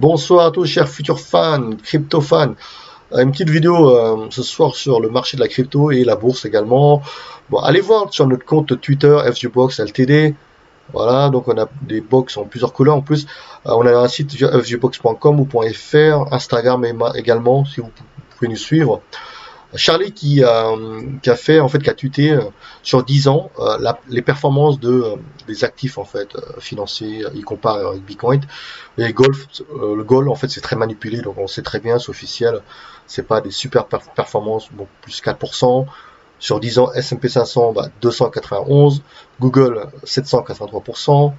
Bonsoir à tous, chers futurs fans, crypto fans. Une petite vidéo ce soir sur le marché de la crypto et la bourse également. Bon, allez voir sur notre compte Twitter FGBox Ltd. Voilà, donc on a des box en plusieurs couleurs en plus. On a un site fgbox.com ou .fr, Instagram également si vous pouvez nous suivre. Charlie qui a fait en fait qui a tweeté sur 10 ans les performances des actifs en fait financiers. Il compare avec Bitcoin et le gold en fait c'est très manipulé, donc on sait très bien, c'est officiel, c'est pas des super performances. Bon, plus 4% sur 10 ans. S&P 500 291, Google 783%,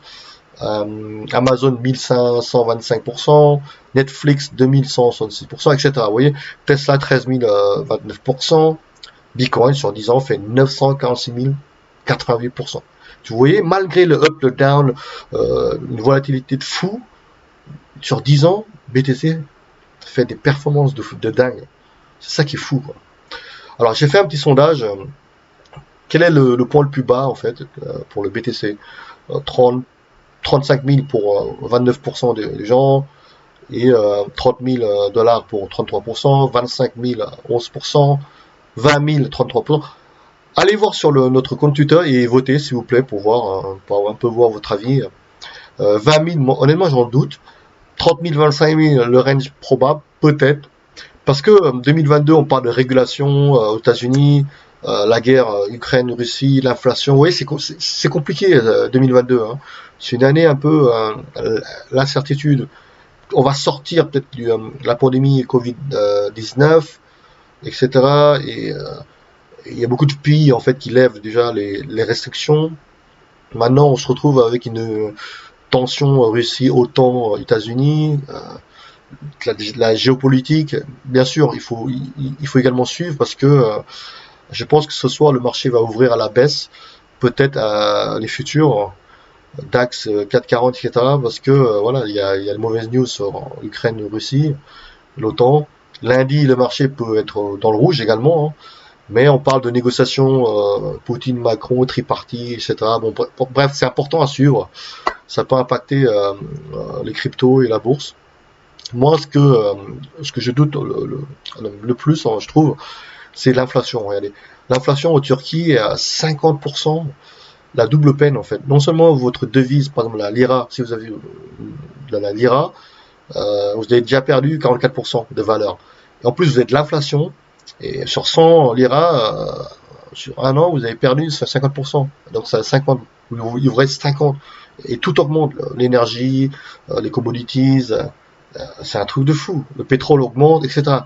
Amazon 1525%, Netflix 2166%, etc. Vous voyez, Tesla 13029%, Bitcoin sur 10 ans fait 946 088%. Vous voyez, malgré le up, le down, une volatilité de fou, sur 10 ans, BTC fait des performances de dingue. C'est ça qui est fou, quoi. Alors j'ai fait un petit sondage. Quel est le point le plus bas en fait pour le BTC? 35 000 pour 29% des gens, et 30 000 dollars pour 33%, 25 000 11%, 20 000 33%. Allez voir sur notre compte Twitter et votez s'il vous plaît pour un peu voir votre avis. 20 000, honnêtement j'en doute. 30 000, 25 000, le range probable, peut-être. Parce que 2022, on parle de régulation aux États-Unis, la guerre Ukraine-Russie, l'inflation. Oui, c'est compliqué 2022. Hein. C'est une année un peu l'incertitude. On va sortir peut-être de la pandémie Covid-19, etc. Et il y a beaucoup de pays en fait qui lèvent déjà les restrictions. Maintenant, on se retrouve avec une tension Russie-OTAN, États-Unis. La géopolitique, bien sûr, il faut également suivre parce que je pense que ce soir le marché va ouvrir à la baisse, peut-être à les futurs DAX 440, etc. Parce que voilà, il y a de mauvaises news sur Ukraine, Russie, l'OTAN. Lundi, le marché peut être dans le rouge également, hein, mais on parle de négociations Poutine, Macron, tripartite, etc. Bon, bref, c'est important à suivre. Ça peut impacter les cryptos et la bourse. Moi, ce que je doute le plus, hein, je trouve, c'est l'inflation. Regardez, l'inflation en Turquie est à 50%, la double peine en fait. Non seulement votre devise, par exemple la lira, si vous avez de la lira, vous avez déjà perdu 44% de valeur. Et en plus, vous avez de l'inflation, et sur 100 lira, sur un an, vous avez perdu 50%. Donc ça 50, il vous reste 50. Et tout augmente, l'énergie, les commodities, c'est un truc de fou. Le pétrole augmente, etc.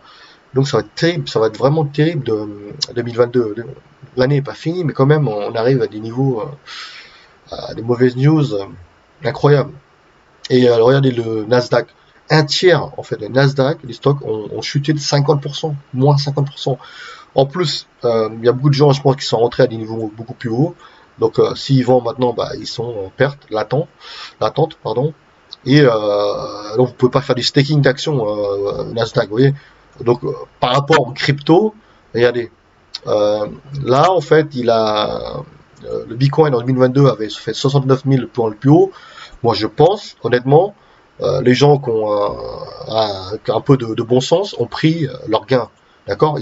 Donc ça va être terrible, ça va être vraiment terrible de 2022. L'année n'est pas finie, mais quand même, on arrive à des niveaux, à des mauvaises news incroyables. Et regardez le Nasdaq. Un tiers, en fait, le Nasdaq, les stocks ont chuté de 50%, moins 50%. En plus, il y a beaucoup de gens, je pense, qui sont rentrés à des niveaux beaucoup plus hauts. Donc, s'ils vendent maintenant, ils sont en perte latente, pardon. Et donc, vous pouvez pas faire du staking d'actions Nasdaq, vous voyez. Donc, par rapport au crypto, regardez, là, en fait, le Bitcoin en 2022 avait fait 69 000 points le plus haut. Moi, je pense, honnêtement, les gens qui ont un peu de bon sens ont pris leur gain, d'accord,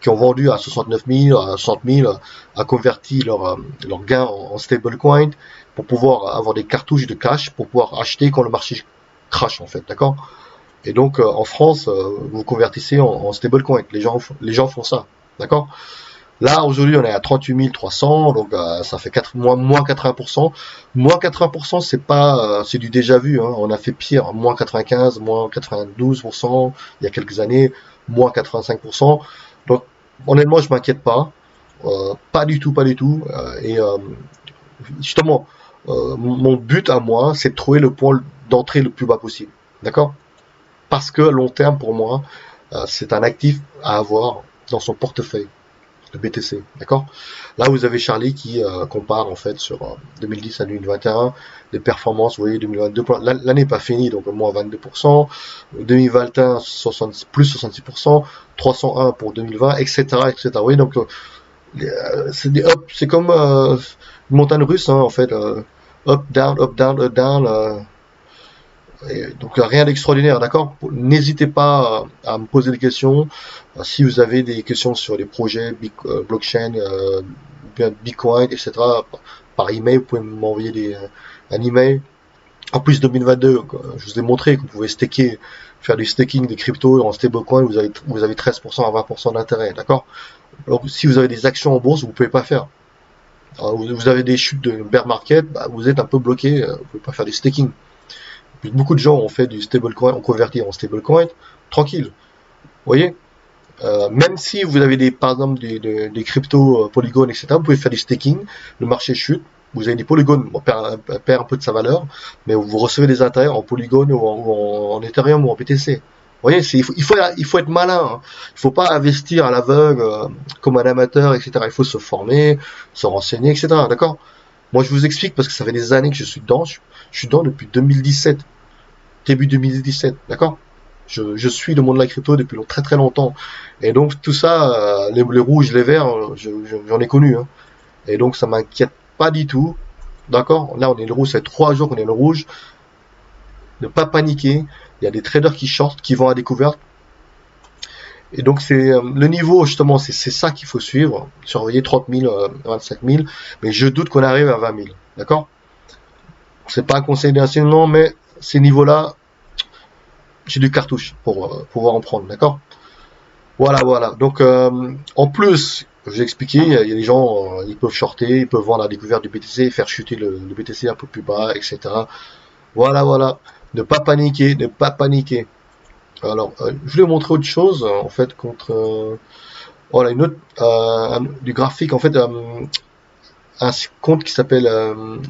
qui ont vendu à 69 000, à 60 000, a converti leur gain en stablecoin pour pouvoir avoir des cartouches de cash pour pouvoir acheter quand le marché crash, en fait, d'accord. Et donc, en France, vous convertissez en stablecoin. Les gens font ça, d'accord. Là, aujourd'hui, on est à 38 300, donc ça fait moins 80%. Moins 80%, c'est du déjà vu. Hein. On a fait pire, moins 95, moins 92% il y a quelques années, moins 85%. Donc, honnêtement, je m'inquiète pas. Pas du tout, pas du tout. Et justement, mon but à moi, c'est de trouver le point d'entrée le plus bas possible. D'accord? Parce que à long terme, pour moi, c'est un actif à avoir dans son portefeuille, le BTC, d'accord. Là, vous avez Charlie qui compare en fait sur 2010 à 2021 les performances. Vous voyez, 2022, l'année n'est pas finie, donc moins 22%, 2021 plus 66%, 301 pour 2020, etc., etc. Vous voyez, donc c'est comme une montagne russe, hein, en fait, up down, up down, up down. Et donc rien d'extraordinaire, d'accord? N'hésitez pas à me poser des questions. Si vous avez des questions sur les projets blockchain, bien Bitcoin, etc. Par email, vous pouvez m'envoyer un email. En plus 2022, je vous ai montré que vous pouvez faire du staking des cryptos en stablecoin, vous avez 13% à 20% d'intérêt, d'accord? Alors si vous avez des actions en bourse, vous pouvez pas faire. Alors, vous avez des chutes de bear market, bah, vous êtes un peu bloqué, vous pouvez pas faire du staking. Beaucoup de gens ont fait du stablecoin, ont converti en stablecoin, tranquille. Vous voyez, même si vous avez par exemple des cryptos polygones, etc., vous pouvez faire du staking, le marché chute, vous avez des polygones, perd un peu de sa valeur, mais vous recevez des intérêts en polygone ou en Ethereum ou en BTC. Vous voyez, il faut être malin. Hein. Il ne faut pas investir à l'aveugle comme un amateur, etc. Il faut se former, se renseigner, etc. D'accord? Moi, je vous explique parce que ça fait des années que je suis dedans. Je suis dedans depuis 2017, début 2017. D'accord? Je suis le monde de la crypto depuis très très longtemps. Et donc tout ça, les rouges, les verts, j'en ai connu. Hein. Et donc ça m'inquiète pas du tout. D'accord? Là on est le rouge, ça fait 3 jours qu'on est le rouge. Ne pas paniquer. Il y a des traders qui shortent, qui vont à découverte. Et donc c'est le niveau justement, c'est ça qu'il faut suivre. Surveiller 30 000, 25 000. Mais je doute qu'on arrive à 20 000. D'accord? C'est pas un conseil d'enseignement, mais ces niveaux-là, j'ai du cartouche pour pouvoir en prendre. D'accord? Voilà, voilà. Donc, en plus, j'ai expliqué, il y a des gens, ils peuvent shorter, ils peuvent vendre la découverte du BTC, faire chuter le BTC un peu plus bas, etc. Voilà, voilà. Ne pas paniquer, ne pas paniquer. Alors, je voulais vous montrer autre chose, en fait, voilà, une autre, du graphique, en fait, un compte qui s'appelle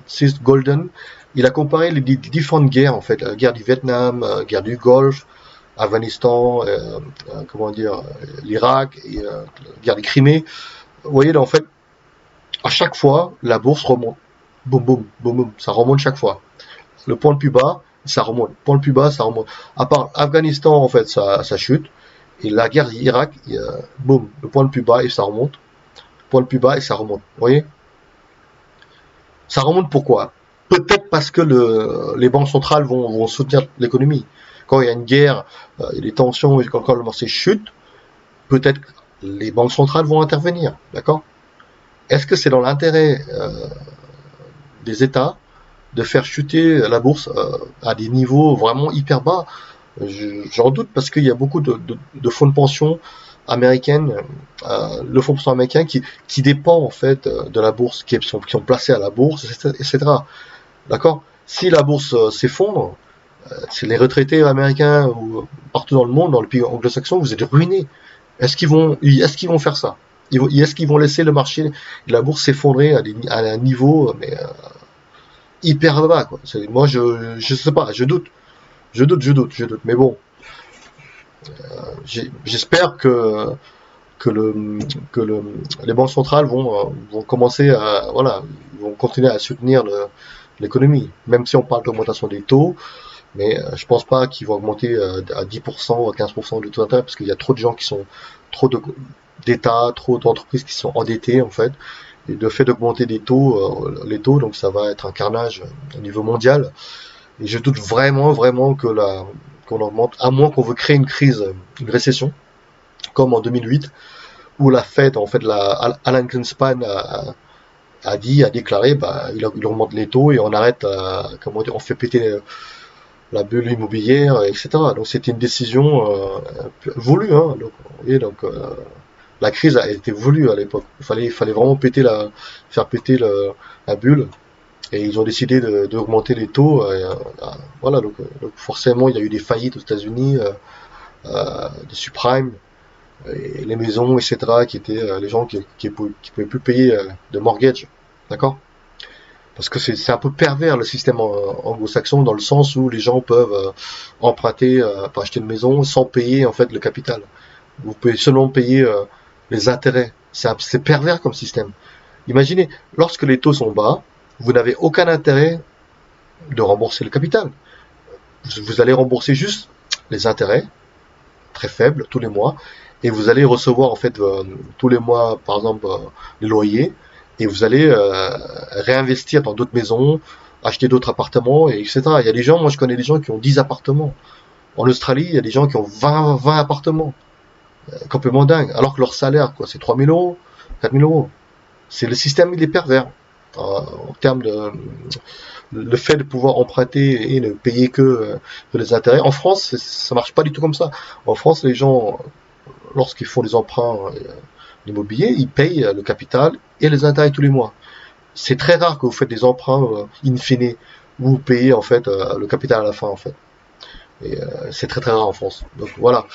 Sys Golden. Il a comparé les différentes guerres, en fait, la guerre du Vietnam, guerre du Golfe, Afghanistan, comment dire, l'Irak, et la guerre des Crimée. Vous voyez là en fait, à chaque fois, la bourse remonte. Boum, boum, boum, boum, ça remonte chaque fois. Le point le plus bas, ça remonte. Le point le plus bas, ça remonte. À part Afghanistan, en fait, ça chute. Et la guerre d'Irak, boum, le point le plus bas et ça remonte. Le point le plus bas et ça remonte. Vous voyez? Ça remonte pourquoi? Peut-être parce que les banques centrales vont soutenir l'économie. Quand il y a une guerre, il y a des tensions, et quand le marché chute, peut-être que les banques centrales vont intervenir. D'accord? Est-ce que c'est dans l'intérêt des États de faire chuter la bourse à des niveaux vraiment hyper bas? J'en doute parce qu'il y a beaucoup de fonds de pension américaines, le fonds de pension américain qui dépend en fait de la bourse, qui sont placés à la bourse, etc. D'accord? Si la bourse s'effondre, c'est les retraités américains ou partout dans le monde, dans le pays anglo-saxon, vous êtes ruinés. Est-ce qu'ils vont faire ça? Est-ce qu'ils vont laisser le marché, la bourse s'effondrer à un niveau mais hyper bas quoi. Moi je sais pas, je doute. Mais bon, j'espère que le que le les banques centrales vont commencer à voilà, vont continuer à soutenir l'économie. Même si on parle d'augmentation des taux, mais je pense pas qu'ils vont augmenter à 10% ou à 15% du taux d'intérêt parce qu'il y a trop de gens qui sont trop d'États, trop d'entreprises qui sont endettées en fait. Et le fait d'augmenter les taux, donc ça va être un carnage au niveau mondial. Et je doute vraiment, vraiment qu'on augmente, à moins qu'on veut créer une crise, une récession, comme en 2008, où la Fed, en fait, Alan Greenspan a déclaré, bah, il augmente les taux et on arrête, comment dire, on fait péter la bulle immobilière, etc. Donc c'était une décision voulue, hein. Donc, vous voyez, donc la crise a été voulue à l'époque. Il fallait vraiment faire péter la bulle. Et ils ont décidé d'augmenter les taux. Voilà, donc forcément, il y a eu des faillites aux États-Unis, des subprimes, et les maisons, etc., qui étaient les gens qui pouvaient plus payer de mortgage. D'accord? Parce que c'est un peu pervers le système anglo-saxon dans le sens où les gens peuvent emprunter pour acheter une maison sans payer en fait le capital. Vous pouvez seulement payer les intérêts. C'est pervers comme système. Imaginez, lorsque les taux sont bas, vous n'avez aucun intérêt de rembourser le capital. Vous allez rembourser juste les intérêts, très faibles, tous les mois, et vous allez recevoir en fait tous les mois, par exemple, les loyers, et vous allez réinvestir dans d'autres maisons, acheter d'autres appartements, et etc. Il y a des gens, moi je connais des gens qui ont 10 appartements. En Australie, il y a des gens qui ont 20 appartements. Complètement dingue. Alors que leur salaire, quoi, c'est 3 000 euros, 4 000 euros. C'est le système, il est pervers. En termes de le fait de pouvoir emprunter et ne payer que les intérêts. En France, ça marche pas du tout comme ça. En France, les gens, lorsqu'ils font des emprunts d'immobilier, ils payent le capital et les intérêts tous les mois. C'est très rare que vous faites des emprunts in fine où vous payez en fait le capital à la fin en fait. Et c'est très très rare en France. Donc voilà.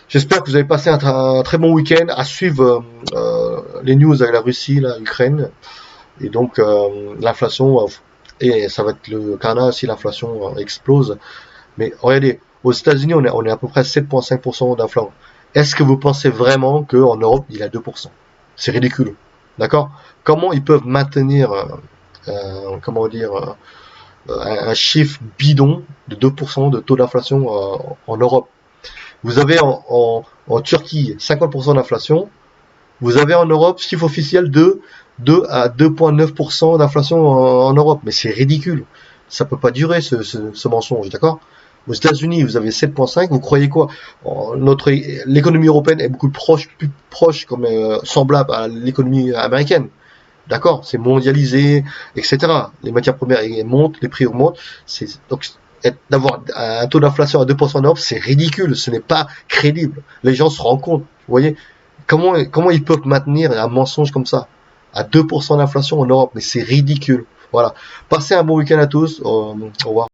J'espère que vous avez passé un très bon week-end à suivre les news avec la Russie, l'Ukraine, et donc l'inflation. Et ça va être le carnage si l'inflation explose. Mais regardez, aux États-Unis, on est à peu près 7,5% d'inflation. Est-ce que vous pensez vraiment qu'en Europe, il est à 2%? C'est ridicule. D'accord? Comment ils peuvent maintenir, comment dire, un chiffre bidon de 2% de taux d'inflation en Europe? Vous avez en Turquie 50% d'inflation. Vous avez en Europe, chiffre officiel, de 2 à 2,9% d'inflation en Europe. Mais c'est ridicule. Ça peut pas durer ce mensonge, d'accord? Aux États-Unis, vous avez 7,5. Vous croyez quoi? L'économie européenne est beaucoup plus proche, comme semblable à l'économie américaine. D'accord? C'est mondialisé, etc. Les matières premières montent, les prix augmentent. Donc d'avoir un taux d'inflation à 2% en Europe, c'est ridicule. Ce n'est pas crédible. Les gens se rendent compte. Vous voyez? Comment ils peuvent maintenir un mensonge comme ça à 2% d'inflation en Europe? Mais c'est ridicule. Voilà. Passez un bon week-end à tous. Au revoir.